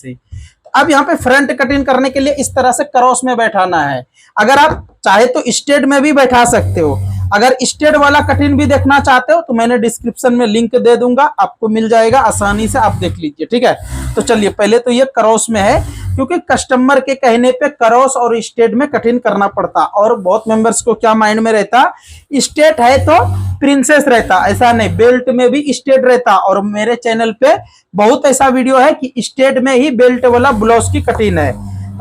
से। अब यहाँ पे फ्रंट कटिंग करने के लिए इस तरह से क्रॉस में बैठाना है। अगर आप चाहे तो स्ट्रेट में भी बैठा सकते हो। अगर स्ट्रेट वाला कटिंग भी देखना चाहते हो तो मैंने डिस्क्रिप्शन में लिंक दे दूंगा, आपको मिल जाएगा, आसानी से आप देख लीजिए। ठीक है, तो चलिए पहले तो ये क्रॉस में है, क्योंकि कस्टमर के कहने पे क्रॉस और स्ट्रेट में कटिंग करना पड़ता। और बहुत मेंबर्स को क्या माइंड में रहता, स्ट्रेट है तो प्रिंसेस रहता, ऐसा नहीं, बेल्ट में भी स्ट्रेट रहता। और मेरे चैनल पे बहुत ऐसा वीडियो है कि स्ट्रेट में ही बेल्ट वाला ब्लाउज की कटिंग है।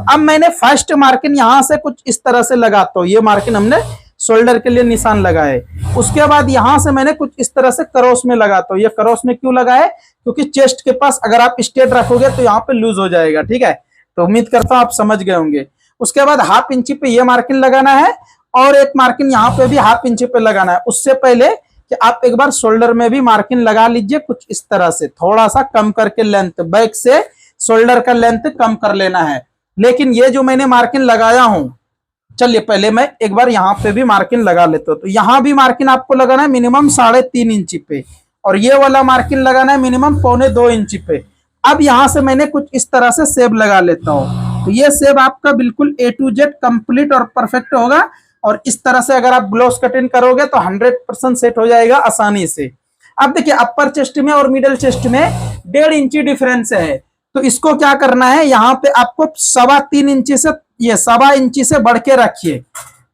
अब मैंने फर्स्ट मार्किंग यहां से कुछ इस तरह से लगाता हूं, ये मार्किंग हमने शोल्डर के लिए निशान लगाए। उसके बाद यहां से मैंने कुछ इस तरह से क्रॉस में लगाता हूं। ये क्रॉस में क्यों लगाए, क्योंकि चेस्ट के पास अगर आप स्ट्रेट रखोगे तो यहाँ पे लूज हो जाएगा। ठीक है, तो उम्मीद करता हूं आप समझ गए होंगे। उसके बाद हाफ इंची पे ये मार्किंग लगाना है और एक मार्किंग यहाँ पे भी हाफ इंची पे लगाना है। उससे पहले कि आप एक बार शोल्डर में भी मार्किंग लगा लीजिए कुछ इस तरह से, थोड़ा सा कम करके लेंथ, बैक से शोल्डर का लेंथ कम कर लेना है। लेकिन ये जो मैंने मार्किंग लगाया हूं, चलिए पहले मैं एक बार यहाँ पे भी मार्किंग लगा लेता हूं। तो यहाँ भी मार्किंग आपको लगाना है मिनिमम 3.5 इंची पे, और ये वाला मार्किंग लगाना है मिनिमम 1.25 इंची पे। अब यहाँ से मैंने कुछ इस तरह से सेब लगा लेता हूँ। तो ये सेब आपका बिल्कुल A to Z कंप्लीट और परफेक्ट होगा। और इस तरह से अगर आप ब्लाउज कटिंग करोगे तो 100% सेट हो जाएगा आसानी से। अब देखिए अपर चेस्ट में और मिडल चेस्ट में 1.5 इंची डिफरेंस है। तो इसको क्या करना है, यहाँ पे आपको 3.25 इंची से, ये 1.25 इंची से बढ़ के रखिए,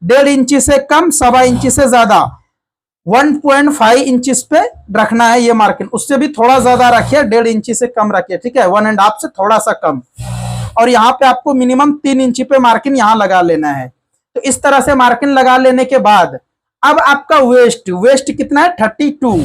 1.5 इंची से कम, 1.25 इंची से ज्यादा, 1.5 इंचेस पे रखना है ये मार्किंग। उससे भी थोड़ा ज्यादा रखिए, 1.5 इंची से कम रखिए। ठीक है, 1.5 से थोड़ा सा कम। और यहाँ पे आपको मिनिमम 3 इंची पे मार्किंग यहाँ लगा लेना है। तो इस तरह से मार्किंग लगा लेने के बाद अब आपका वेस्ट कितना है, 32।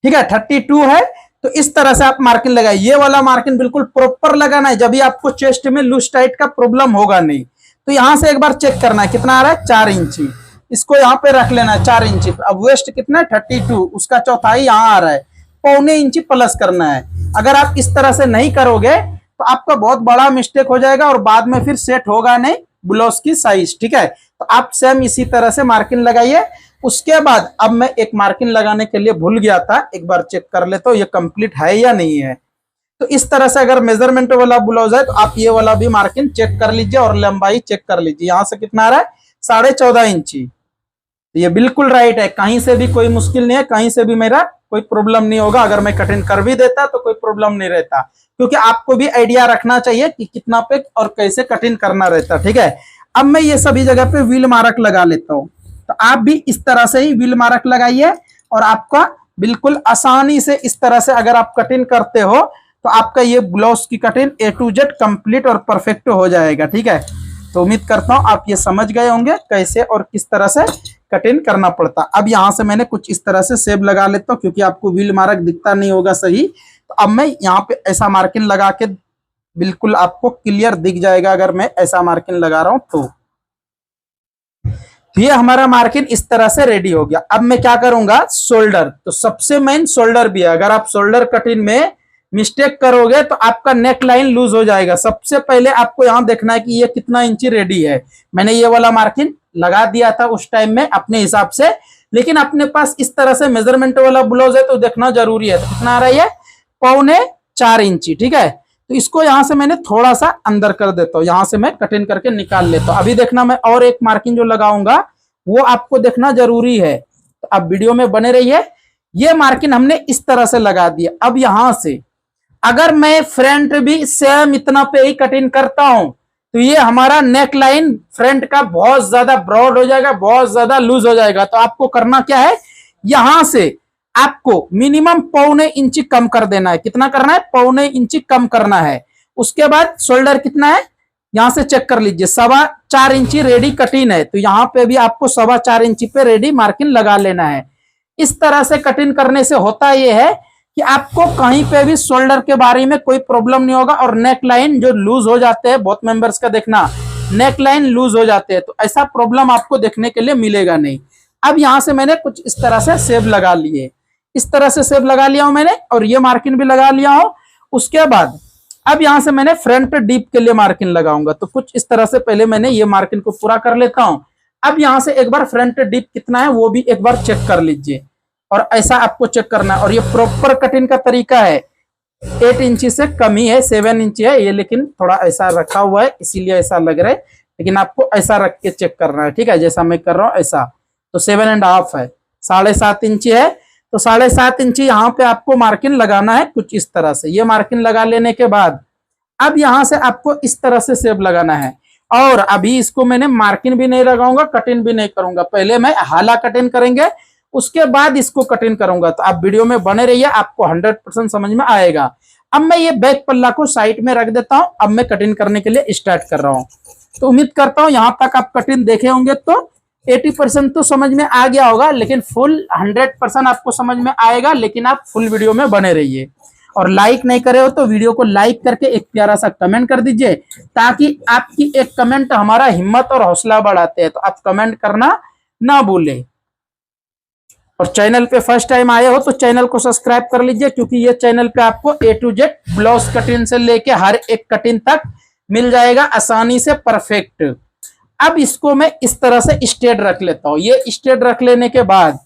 ठीक है, 32 है। तो इस तरह से आप मार्किंग लगाए। ये वाला मार्किंग बिल्कुल प्रॉपर लगाना है, जब भी आपको चेस्ट में लूज टाइट का प्रॉब्लम होगा नहीं। तो यहां से एक बार चेक करना है कितना आ रहा है, 4 इंची। इसको यहाँ पे रख लेना है 4 इंची। अब वेस्ट कितना है, 32, उसका चौथाई यहाँ आ रहा है, 1.25 इंची प्लस करना है। अगर आप इस तरह से नहीं करोगे तो आपका बहुत बड़ा मिस्टेक हो जाएगा और बाद में फिर सेट होगा नहीं ब्लाउज की साइज। ठीक है, तो आप सेम इसी तरह से मार्किंग लगाइए। उसके बाद अब मैं एक मार्किंग लगाने के लिए भूल गया था, एक बार चेक कर लेता हूँ ये कंप्लीट है या नहीं है। तो इस तरह से अगर मेजरमेंट वाला ब्लाउज है तो आप ये वाला भी मार्किंग चेक कर लीजिए और लंबाई चेक कर लीजिए। यहाँ से कितना आ रहा है, 14.5 इंची। ये बिल्कुल राइट है, कहीं से भी कोई मुश्किल नहीं है, कहीं से भी मेरा कोई प्रॉब्लम नहीं होगा। अगर मैं कटिंग कर भी देता तो कोई प्रॉब्लम नहीं रहता, क्योंकि आपको भी आइडिया रखना चाहिए कि कितना पे और कैसे कटिंग करना रहता। ठीक है, अब मैं ये सभी जगह पे व्हील मार्क लगा लेता हूँ। तो आप भी इस तरह से ही व्हील मार्क लगाइए और आपका बिल्कुल आसानी से इस तरह से अगर आप कटिंग करते हो तो आपका ये ब्लाउज की cutting A to Z complete और परफेक्ट हो जाएगा। ठीक है, तो उम्मीद करता हूं आप ये समझ गए होंगे कैसे और किस तरह से कटिंग करना पड़ता। अब यहां से मैंने कुछ इस तरह से सेब लगा लेता हूं, क्योंकि आपको व्हील मार्क दिखता नहीं होगा सही। तो अब मैं यहाँ पे ऐसा मार्किंग लगा के बिल्कुल आपको क्लियर दिख जाएगा अगर मैं ऐसा मार्किंग लगा रहा हूं तो। ये हमारा मार्किंग इस तरह से रेडी हो गया। अब मैं क्या करूंगा, शोल्डर। तो सबसे मेन शोल्डर भी है। अगर आप शोल्डर कटिंग में मिस्टेक करोगे तो आपका नेक लाइन लूज हो जाएगा। सबसे पहले आपको यहां देखना है कि ये कितना इंची रेडी है। मैंने ये वाला मार्किंग लगा दिया था उस टाइम में अपने हिसाब से, लेकिन अपने पास इस तरह से मेजरमेंट वाला ब्लाउज है तो देखना जरूरी है। तो कितना आ रहा है ये, 4.25 इंची। ठीक है, तो इसको यहां से मैंने थोड़ा सा अंदर कर देता हूं, यहां से मैं कटिंग करके निकाल लेता हूं। अभी देखना मैं और एक मार्किंग जो लगाऊंगा वो आपको देखना जरूरी है, तो आप वीडियो में बने रहिए। ये मार्किंग हमने इस तरह से लगा दिया। अब यहां से अगर मैं फ्रंट भी सेम इतना पे ही कटिंग करता हूं तो ये हमारा नेक लाइन फ्रंट का बहुत ज्यादा ब्रॉड हो जाएगा, बहुत ज्यादा लूज हो जाएगा। तो आपको करना क्या है, यहां से आपको मिनिमम 1.25 इंची कम कर देना है। कितना करना है, 1.25 इंची कम करना है। उसके बाद शोल्डर कितना है, यहां से चेक कर लीजिए, 4.25 इंची रेडी कटिंग है। तो यहाँ पे भी आपको 4.25 इंची पे रेडी मार्किंग लगा लेना है। इस तरह से कटिंग करने से होता यह है कि आपको कहीं पे भी शोल्डर के बारे में कोई प्रॉब्लम नहीं होगा। और नेक लाइन जो लूज हो जाते हैं, बहुत मेंबर्स का देखना नेक लाइन लूज हो जाते हैं, तो ऐसा प्रॉब्लम आपको देखने के लिए मिलेगा नहीं। अब यहां से मैंने कुछ इस तरह से सेब लगा लिए, इस तरह से सेब लगा लिया हूं मैंने, और ये मार्किंग भी लगा लिया हूं। उसके बाद अब यहां से मैंने फ्रंट डीप के लिए मार्किंग लगाऊंगा। तो कुछ इस तरह से पहले मैंने ये मार्किंग को पूरा कर लेता हूं। अब यहां से एक बार फ्रंट डीप कितना है वो भी एक बार चेक कर लीजिए, और ऐसा आपको चेक करना है। और ये प्रॉपर कटिंग का तरीका है, 8 इंची से कम ही है, 7 इंची है ये, लेकिन थोड़ा ऐसा रखा हुआ है इसीलिए ऐसा लग रहा है, लेकिन आपको ऐसा रख के चेक करना है, ठीक है, जैसा मैं कर रहा हूँ ऐसा। तो 7.5 है, 7.5 इंची है, तो 7.5 इंची यहाँ पे आपको मार्किंग लगाना है कुछ इस तरह से। ये मार्किंग लगा लेने के बाद अब यहाँ से आपको इस तरह से शेप लगाना है। और अभी इसको मैंने मार्किंग भी नहीं लगाऊंगा, कटिंग भी नहीं करूंगा, पहले मैं हाला कटिंग करेंगे उसके बाद इसको कटिंग करूंगा। तो आप वीडियो में बने रहिए, आपको 100% समझ में आएगा। अब मैं ये बैक पल्ला को साइड में रख देता हूं, अब मैं कटिंग करने के लिए स्टार्ट कर रहा हूं। तो उम्मीद करता हूं यहां तक आप कटिंग देखे होंगे तो 80% तो समझ में आ गया होगा, लेकिन फुल 100% आपको समझ में आएगा, लेकिन आप फुल वीडियो में बने रहिए। और लाइक नहीं करे हो तो वीडियो को लाइक करके एक प्यारा सा कमेंट कर दीजिए, ताकि आपकी एक कमेंट हमारा हिम्मत और हौसला बढ़ाते हैं। तो आप कमेंट करना ना भूलें। और चैनल पे फर्स्ट टाइम आए हो तो चैनल को सब्सक्राइब कर लीजिए, क्योंकि ये चैनल पे आपको A to Z blouse cutting से लेके हर एक कटिंग तक मिल जाएगा आसानी से परफेक्ट। अब इसको मैं इस तरह से स्ट्रेट रख लेता हूं। ये स्ट्रेट रख लेने के बाद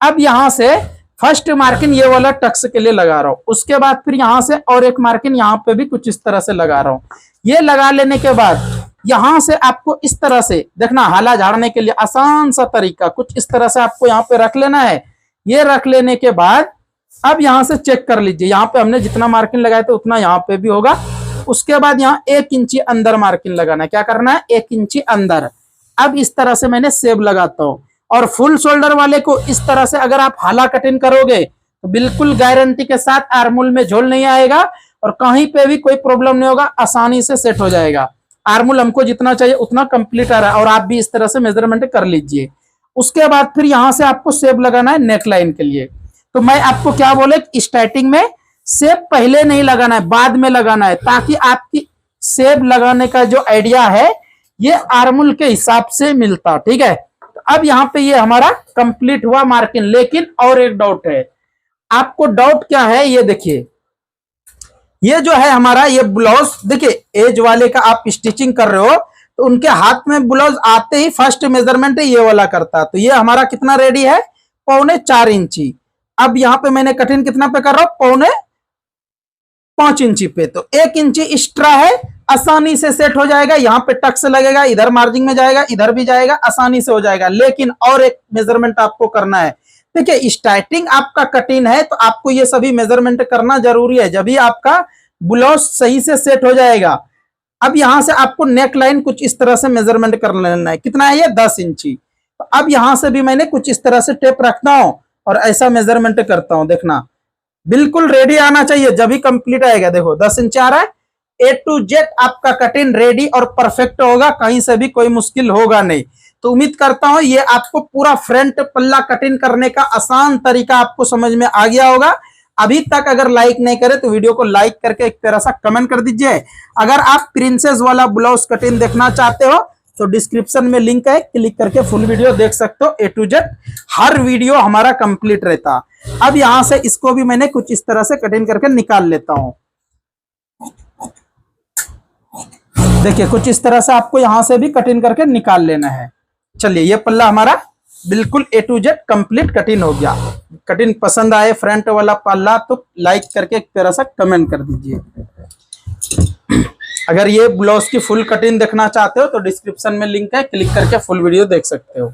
अब यहां से फर्स्ट मार्किंग ये वाला टक्स के लिए लगा रहा हूं, उसके बाद फिर यहां से और एक मार्किंग यहां पे भी कुछ इस तरह से लगा रहा हूं। ये लगा लेने के बाद यहां से आपको इस तरह से देखना, हाला झाड़ने के लिए आसान सा तरीका कुछ इस तरह से आपको यहाँ पे रख लेना है। ये रख लेने के बाद अब यहां से चेक कर लीजिए, यहाँ पे हमने जितना मार्किंग लगाया था उतना यहाँ पे भी होगा। उसके बाद यहाँ 1 इंची अंदर मार्किंग लगाना है। क्या करना है, 1 इंची अंदर। अब इस तरह से मैंने सेब लगाता हूँ। और फुल शोल्डर वाले को इस तरह से अगर आप हाला कटिंग करोगे तो बिल्कुल गारंटी के साथ आर्मोल में झोल नहीं आएगा और कहीं पे भी कोई प्रॉब्लम नहीं होगा, आसानी से सेट हो जाएगा। आर्मोल हमको जितना चाहिए उतना कंप्लीट आ रहा है, और आप भी इस तरह से मेजरमेंट कर लीजिए। उसके बाद फिर यहां से आपको शेप लगाना है नेक लाइन के लिए। तो मैं आपको क्या बोले, स्टार्टिंग में शेप पहले नहीं लगाना है, बाद में लगाना है, ताकि आपकी शेप लगाने का जो आइडिया है ये आर्मोल के हिसाब से मिलता, ठीक है। तो अब यहाँ पे ये हमारा कंप्लीट हुआ मार्किंग। लेकिन और एक डाउट है आपको, डाउट क्या है ये देखिए, ये जो है हमारा ये ब्लाउज देखिए, एज वाले का आप स्टिचिंग कर रहे हो तो उनके हाथ में ब्लाउज आते ही फर्स्ट मेजरमेंट ये वाला करता। तो ये हमारा कितना रेडी है, 4.25 इंची। अब यहाँ पे मैंने कटिंग कितना पे कर रहा हूं, 4.5 इंची पे। तो 1 इंची एक्स्ट्रा है, आसानी से सेट हो जाएगा। यहाँ पे टक्स लगेगा, इधर मार्जिन में जाएगा, इधर भी जाएगा, आसानी से हो जाएगा। लेकिन और एक मेजरमेंट आपको करना है। देखिए स्टार्टिंग आपका कटिंग है तो आपको ये सभी मेजरमेंट करना जरूरी है, जब भी आपका ब्लाउज सही से सेट हो जाएगा। अब यहां से आपको नेक लाइन कुछ इस तरह से मेजरमेंट कर लेना है। कितना है ये, 10 इंची। तो अब यहां से भी मैंने कुछ इस तरह से टेप रखता हूं और ऐसा मेजरमेंट करता हूं। देखना बिल्कुल रेडी आना चाहिए, जब भी कंप्लीट आएगा। देखो 10 इंच आ रहा है, A to Z आपका कटिंग रेडी और परफेक्ट होगा, कहीं से भी कोई मुश्किल होगा नहीं। तो उम्मीद करता हूं ये आपको पूरा फ्रंट पल्ला कटिंग करने का आसान तरीका आपको समझ में आ गया होगा। अभी तक अगर लाइक नहीं करे तो वीडियो को लाइक करके एक प्यारा सा कमेंट कर दीजिए। अगर आप प्रिंसेस वाला ब्लाउज कटिंग देखना चाहते हो तो डिस्क्रिप्शन में लिंक है, क्लिक करके फुल वीडियो देख सकते हो। A to Z her video हमारा कंप्लीट रहता। अब यहां से इसको भी मैंने कुछ इस तरह से कटिंग करके निकाल लेता हूं। देखिए कुछ इस तरह से आपको यहां से भी कटिंग करके निकाल लेना है। चलिए ये पल्ला हमारा बिल्कुल A to Z complete cutting हो गया। कटिंग पसंद आए फ्रंट वाला पल्ला तो लाइक करके एक तरह से कमेंट कर दीजिए। अगर ये ब्लाउज की फुल कटिंग देखना चाहते हो तो डिस्क्रिप्शन में लिंक है, क्लिक करके फुल वीडियो देख सकते हो।